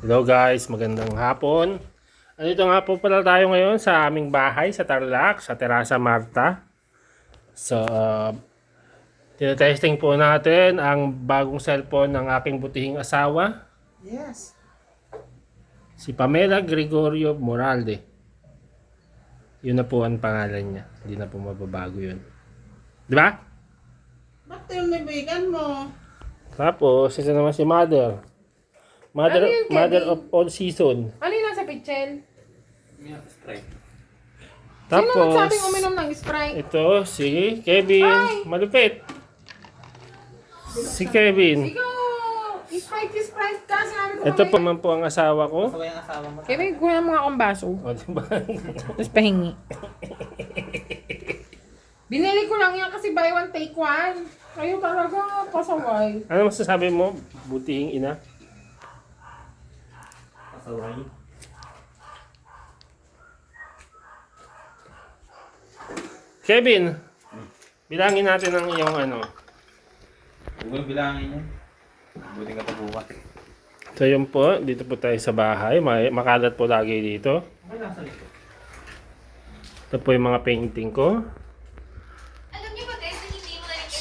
Hello guys, magandang hapon. Andito nga po pala tayo ngayon sa aming bahay sa Tarlac, sa Terasa Marta. So, tinetesting po natin ang bagong cellphone ng aking butihing asawa, Yes. si Pamela Gregorio Moralde. Yun na po ang pangalan niya. Hindi na po mababago yun. Di ba? Ba't yung bibigan mo? Tapos, isa naman si Mother. Ano yun, Mother Kevin? of all season. Ano yung nasa pitchel? Sino Tapos, nagsabing uminom ng Sprite? ito si Kevin. Ay! Malupit. Si Kevin. Ikaw! Sprite ka! Sinabi ko Ito mamaya. po naman po ang asawa ko. Kevin, kuha mo nga akong baso. O, diba? Tapos pahingi. Binili ko lang yan kasi buy one take one. Kayo talaga pasaway. Ano masasabi mo, butihing ina? Kevin, bilangin natin ang iyong ano. Huwag bilangin yan. Buti ka pa bukas. So yun po, dito po tayo sa bahay. Makalat po lagi dito. Ito po yung mga painting ko.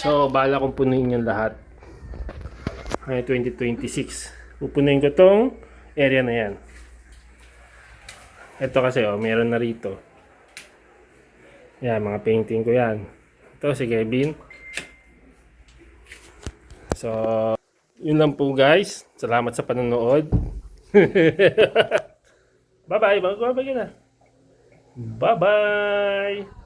So, bala kong punuin yung lahat. Ngayon 2026. Pupunuin ko tong area na yan. Ito kasi, meron na rito. Yan, mga painting ko yan. Ito si Kevin. So, yun lang po guys. Salamat sa panonood. Bye-bye. Bye-bye ka na. Bye-bye.